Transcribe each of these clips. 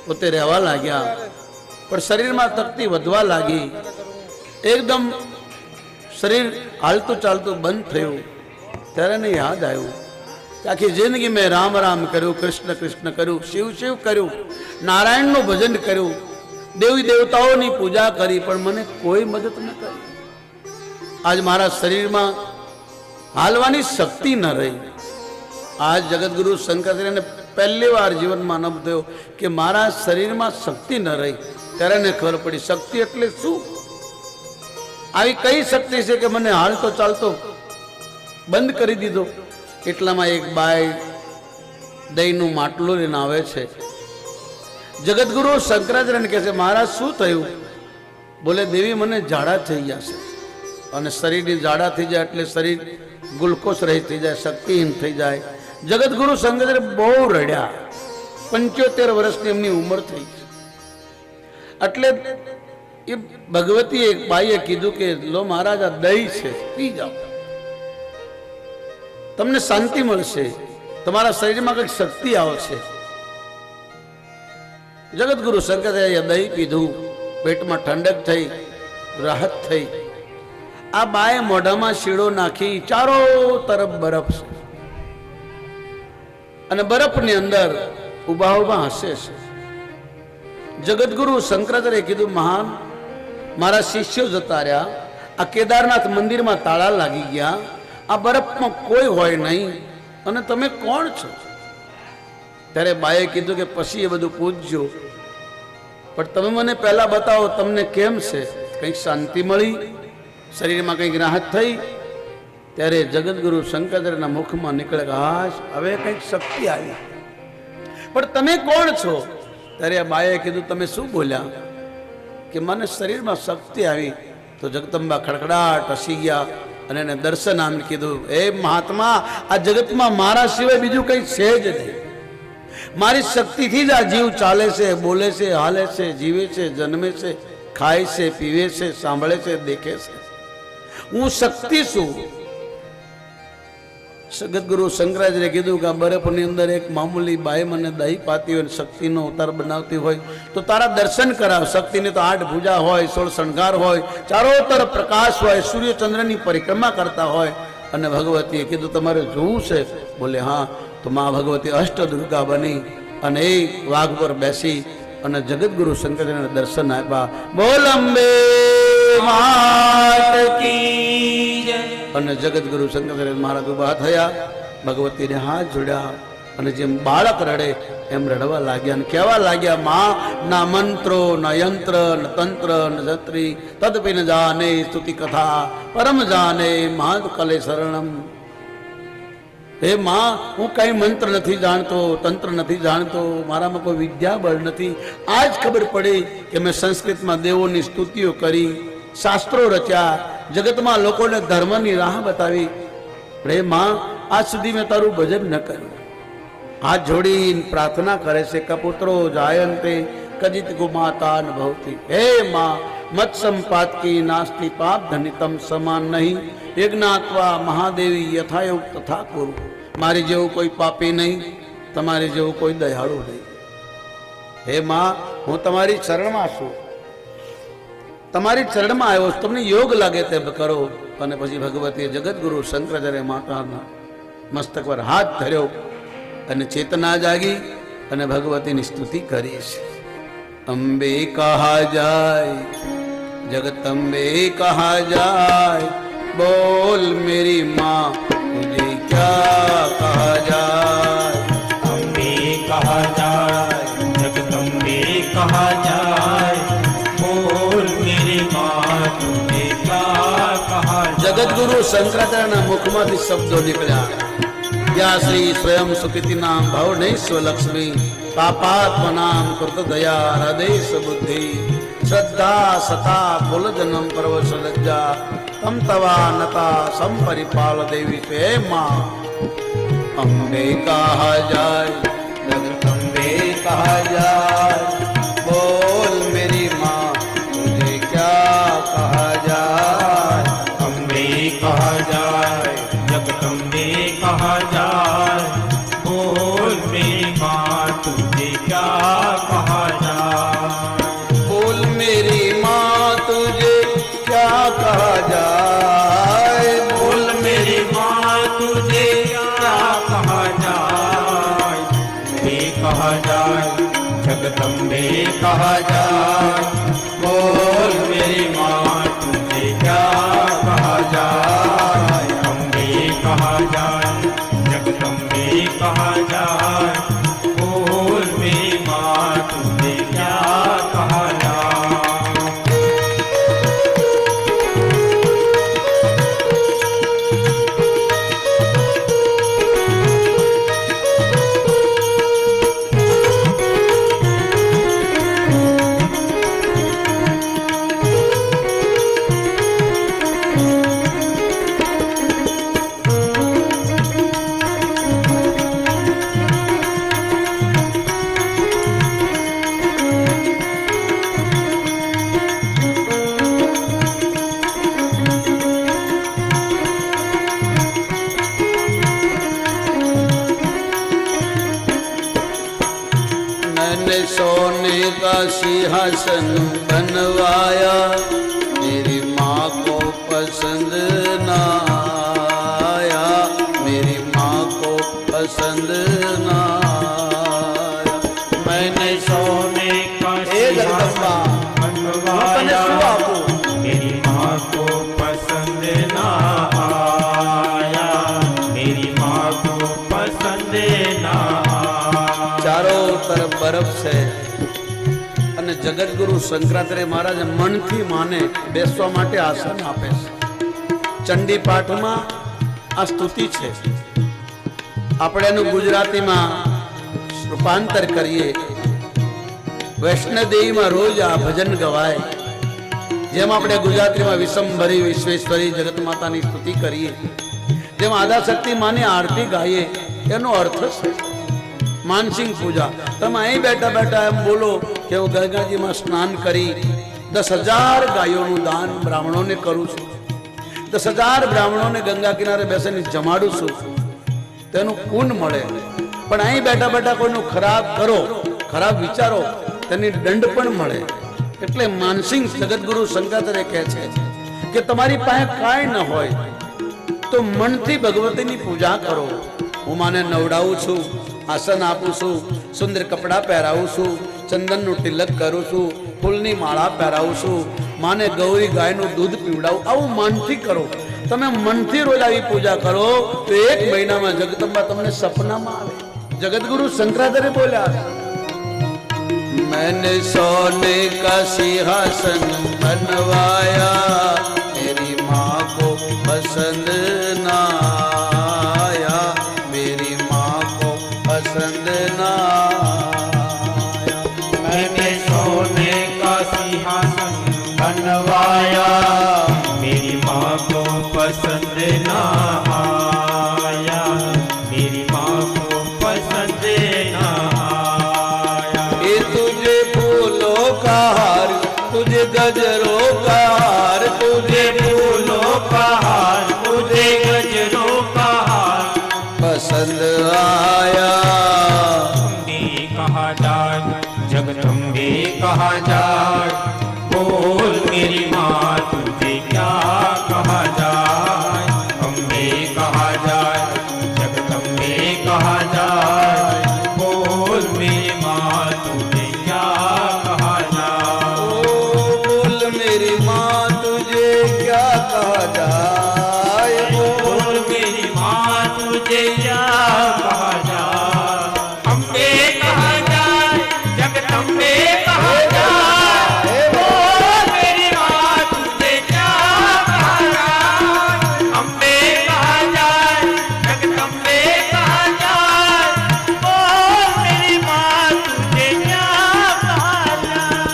પોતે રહેવા લાગ્યા, પણ શરીરમાં તકતી વધવા લાગી. એકદમ શરીર હાલતું ચાલતું બંધ થયું. ત્યારે એને યાદ આવ્યું કે આખી જિંદગી મેં રામ રામ કર્યું, કૃષ્ણ કૃષ્ણ કર્યું, શિવ શિવ કર્યું, નારાયણનું ભજન કર્યું, દેવી દેવતાઓની પૂજા કરી, પણ મને કોઈ મદદ ન કરી. આજ મારા શરીરમાં હાલવાની શક્તિ ન રહી. આજ જગતગુરુ શંકરાચાર્યને પહેલી વાર જીવનમાં અનુભવ થયો કે મારા શરીરમાં શક્તિ ન રહી. ત્યારે એને ખબર પડી શક્તિ એટલે શું. આવી કઈ શક્તિ છે કે મને હાલતો ચાલતો બંધ કરી દીધો. એટલામાં એક બાઈ દહીંનું માટલું લઈને આવે છે. જગતગુરુ શંકરાચાર્યને કહે છે, મહારાજ શું થયું? બોલે, દેવી મને ઝાડા થઈ ગયા છે, અને શરીરની ઝાડા થઈ જાય એટલે શરીર ગ્લુકોઝ રહિત થઈ જાય, શક્તિહીન થઈ જાય. જગતગુરુ શંકરાચાર્ય બહુ રડ્યા. 75 વર્ષની એમની ઉંમર થઈ છે. એટલે એ ભગવતી એક બાઈએ કીધું કે લો મહારાજ, આ દહીં છે, પી જાઓ, તમને શાંતિ મળશે, તમારા શરીરમાં કંઈક શક્તિ આવશે. જગતગુરુ શંકરાચાર્ય દહીં પીધું, પેટમાં ઠંડક થઈ, રાહત થઈ. આ બાએ મોઢામાં શીળો નાખી, ચારો તરફ બરફ છે, અને બરફની અંદર ઉભા ઉભા હસે છે. જગતગુરુ શંકરાચાર્ય કીધું, મહાન, મારા શિષ્યો જતા રહ્યા, આ કેદારનાથ મંદિરમાં તાળા લાગી ગયા, આ બરફમાં કોઈ હોય નહીં, અને તમે કોણ છો? ત્યારે બાએ કીધું કે પછી એ બધું પૂછજો, પણ તમે મને પહેલા બતાવો, તમને કેમ છે? કંઈક શાંતિ મળી, શરીરમાં કંઈક રાહત થઈ? ત્યારે જગતગુરુ શંકરાચાર્યના મુખમાં નીકળે, હાશ, હવે કંઈક શક્તિ આવી. પણ તમે કોણ છો? ત્યારે આ બાએ કીધું, તમે શું બોલ્યા? કે મને શરીરમાં શક્તિ આવી. તો જગદંબા ખડખડાટ હસી ગયા અને એને દર્શન આમ કીધું, એ મહાત્મા, આ જગતમાં મારા સિવાય બીજું કંઈ છે જ નહીં. મારી શક્તિથી જ આ જીવ ચાલે છે, બોલે છે, હાલે છે, જીવે છે, જન્મે છે, ખાય છે, પીવે છે, સાંભળે છે, દેખે છે. હું શક્તિ છું. જગતગુરુ શંકરાચાર્ય કીધું કે આ બરફની અંદર એક મામૂલી બાઈ મને દહીં પાતી હોય, શક્તિનો અવતાર બનાવતી હોય, તો તારા દર્શન કરાવ. શક્તિને તો 8 ભુજા હોય, 16 શણગાર હોય, ચારો તરફ પ્રકાશ હોય, સૂર્યચંદ્રની પરિક્રમા કરતા હોય. અને ભગવતીએ કીધું, તમારે જોવું છે? બોલે, હા. તો મા ભગવતી અષ્ટદુર્ગા બની અને એ વાઘ પર બેસી અને જગતગુરુ શંકરાચાર્યને દર્શન આપ્યા. બોલ અંબે માત કી જય. અને જગતગુરુ શંકરાચાર્ય મહારાજ ઉભા થયા, ભગવતીને હાથ જોડ્યા, અને જેમ બાળક રડે એમ રડવા લાગ્યા અને કહેવા લાગ્યા, માં, ના મંત્રો, ના યંત્ર, ન તંત્ર, ન જત્રી, તદપી ન જાને સ્તુતિ કથા, પરમ જાને મહાદ કલે શરણમ. હે માં, હું કઈ મંત્ર નથી જાણતો, તંત્ર નથી જાણતો, મારામાં કોઈ વિદ્યાબળ નથી. આજ ખબર પડી કે મેં સંસ્કૃતમાં દેવોની સ્તુતિઓ કરી, શાસ્ત્રો રચ્યા, જગતમાં લોકોને ધર્મની રાહ બતાવી. હે માં, આજ સુધી મેં તારું ભજન ન કર્યું. હાથ જોડીને પ્રાર્થના કરે છે, કપુત્રો જાયંતે કજિત ગુમાતા ન ભવતી. હે માં, મત સંપાત કી નાસ્તિ પાપ ધનિતમ સમાન નહીં, યજ્ઞાત્વા મહાદેવી યથાયોગ તથા કુરુ. મારી જેવું કોઈ પાપી નહીં, તમારી જેવું કોઈ દયાળુ નહીં. હે માં, હું તમારી ચરણમાં છું, તમારી ચરણમાં આવ્યો છું, તમને યોગ લાગે તે કરો. અને પછી ભગવતીએ જગતગુરુ શંકરાચાર્ય માતાના મસ્તક પર હાથ ધર્યો અને ચેતના જાગી અને ભગવતીની સ્તુતિ કરી છે. અંબે કહા જાય, જગતંબે કહા જાય, બોલ મેરી माँ मुझे क्या कहा जाए. अम्बे कहा जाए, जगदम्बे कहा जाए, बोल मेरी माँ तुझे क्या कहा जाए. જગતગુરુ શંકરાચાર્યના મુખમાંથી શબ્દો નીકળ્યા, યા શ્રી સ્વયં સુકિતિના ભવનૈ સ્વલક્ષ્મી, પાપાત્મનામ કૃત દયા હૃદય સુબુદ્ધિ, શ્રદ્ધા સતા કુલજનમ પરવશ લજ્જા, તમ તવા નતા સંપરિપાલ દેવી છે. માં, અંબે કહા જાય, જગદંબે કહા જાય, બોલ મેરી માં તુझे क्या કહા જાય. अम्बे कहा जाए, जगदम्बे कहा जाए, बोल मेरी माँ तुझे क्या कहा जाए. जगदम्बे कहा जाए। बोल मेरी माँ तुझे क्या कहा जाए। अम्बे कहा जाए, जगदम्बे कहा जाए। बोल मेरी माँ तुझे क्या कहा जाए। मैंने सोने का सिंहासन बनवाया, मेरी माँ को पसंद ना आया, मेरी माँ को पसंद ना आया। मैंने सोने का जगदम्बा बनवाया, मेरी माँ को पसंद ना आया, मेरी माँ को पसंद ना आया। चारों तरफ बर्फ છે અને જગતગુરુ શંકરાચાર્ય મહારાજ મનથી માને બેસવા માટે આસન આપે છે. ચંડી પાઠમાં આ સ્તુતિ છે. આપણે એનું ગુજરાતીમાં રૂપાંતર કરીએ. વૈષ્ણોદેવીમાં રોજ આ ભજન ગવાય. જેમ આપણે ગુજરાતીમાં વિશ્વંભરી વિશ્વેશ્વરી જગત માતાની સ્તુતિ કરીએ, જેમ આદ્યાશક્તિ માની આરતી ગાઈએ, એનો અર્થ છે માનસિંહ પૂજા. તમે અહીં બેઠા બેઠા એમ બોલો કે હું ગંગાજીમાં સ્નાન કરી 10,000 ગાયોનું દાન બ્રાહ્મણોને કરું છું, 10,000 બ્રાહ્મણોને ગંગા કિનારે બેસીને જમાડું છું, તેનું પુણ્ય મળે. પણ અહીં બેઠા બેઠા કોઈનું ખરાબ કરો, ખરાબ વિચારો, તેની દંડ પણ મળે. એટલે માનસિંહ જગતગુરુ શંકરાચાર્ય કહે છે કે તમારી પાસે કાંઈ ન હોય તો મનથી ભગવતીની પૂજા કરો. હું માને નવડાવું છું, આસન આપું છું, સુંદર કપડાં પહેરાવું છું, ચંદનનું તિલક કરું છું, ફૂલની માળા પહેરાવું છું, માને ગૌરી ગાયનું દૂધ પીવડાવું. આવું મનથી કરો. તમે મનથી રોજ આવી પૂજા કરો તો 1 મહિનામાં જગદંબા તમને સપનામાં આવે. જગતગુરુ શંકરાચાર્ય બોલ્યા, मैंने सोने का सिंहासन बनवाया, मेरी माँ को पसंद ना आया, मेरी माँ को पसंद ना आया. मैंने सोने का सिंहासन बनवाया, मेरी माँ को पसंद ना आया, मेरी माँ को पसंद ना आया. ये तुझे फूलों का हार, तुझे गजरों का हार, तुझे फूलों का हार, तुझे गजरों का हार पसंद आया. अम्बे कहा जाए, जगदम्बे कहा जाए. बोल मेरी माँ तुझे क्या कहा जाए. अम्बे कहा जाए, जगदम्बे कहा जाए. बोल मेरी माँ तुझे क्या कहा जाए. ओ बोल मेरी माँ तुझे क्या कहा जाए. बोल मेरी माँ तुझे क्या कहा जाए. अम्बे कहा जाए, जगदम्बे कहा जाए. बोल मेरी माँ तुझे क्या कहा जाए. अम्बे कहा जाए, जगदम्बे कहा जाए. बोल मेरी माँ तुझे क्या कहा जाए.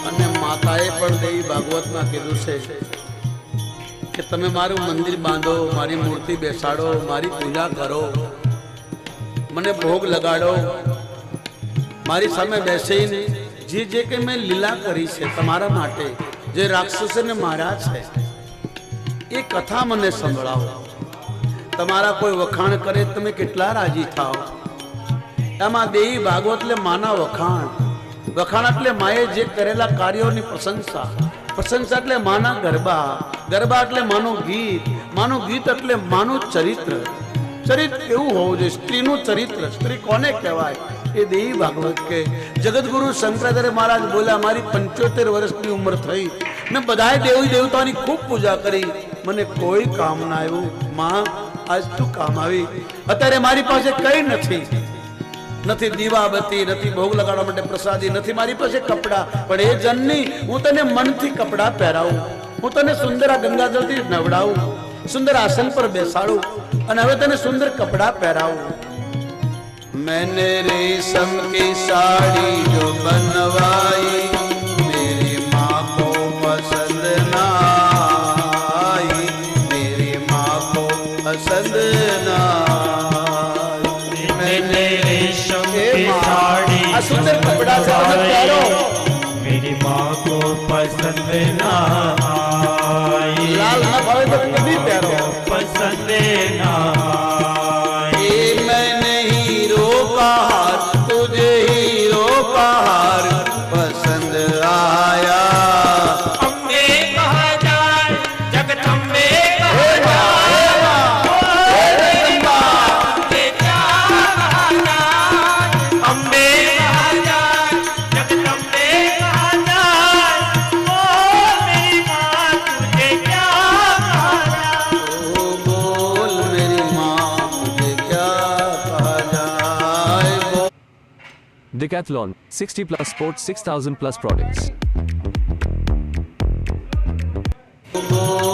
અને માતાએ પણ દેવી ભાગવતમાં કીધું છે કે તમે મારું મંદિર બાંધો, મારી મૂર્તિ બેસાડો, મારી પૂજા કરો, મને ભોગ લગાડો, મારી સામે બેસીને જે કંઈ મેં લીલા કરી છે તમારા માટે, જે રાક્ષસોને માર્યા છે એ કથા મને સંભળાવો. તમારા કોઈ વખાણ કરે તમે કેટલા રાજી થાઓ. એમાં દેવી ભાગવત એટલે માના વખાણ, વખાણ એટલે માએ જે કરેલા કાર્યોની પ્રશંસા, પ્રશંસા એટલે માના ગરબા, ગરબા એટલે માનું ગીત, માનું ગીત એટલે માનું ચરિત્ર. ચરિત્ર કેવું હોવું જોઈએ? સ્ત્રીનું ચરિત્ર. સ્ત્રી કોને કહેવાય? એ દેવી ભાગવત કે. જગતગુરુ શંકરાચાર્ય મહારાજ બોલ્યા, મારી 75 વર્ષની ઉંમર થઈ, મેં બધાએ દેવી દેવતાઓની ખૂબ પૂજા કરી, મને કોઈ કામ ના આવ્યું. માં, આજ તું કામ આવી. અત્યારે મારી પાસે કઈ નથી, નથી દીવાબત્તી, નથી ભોગ લગાડવા માટે પ્રસાદી, નથી મારી પાસે કપડા, પણ એ જનની હું તને મનથી કપડા પહેરાવું, હું તને સુંદર આ ગંગાજળથી નવડાવું, સુંદર આસન પર બેસાડું અને હવે તને સુંદર કપડા પહેરાવું. मैंने रेशम की साड़ी जो बनवाई, मेरी माँ को पसंद ना आई, मेरी माँ को पसंद ना आई. मैंने रेशम की साड़ी આ સુંદર કપડા છે, તમે પહેરો. मेरी माँ को पसंद ना आई, લાલ ના ભાવે તો કભી પહેરો. पसंद ना आई. ये मैंने हीरो का हार, तुझे हीरो का हार पसंद आया. अम्बे कहा जाए, जगदम्बे कहा जाए, ओ मेरी माँ तुझे क्या कहा जाए. अम्बे कहा जाए, जगदम्बे कहा जाए, ओ मेरी माँ तुझे क्या कहा जाए. ओ बोल मेरी माँ मुझे क्या कहा जाए. Decathlon, 60 plus sports, 6,000 plus products. बोल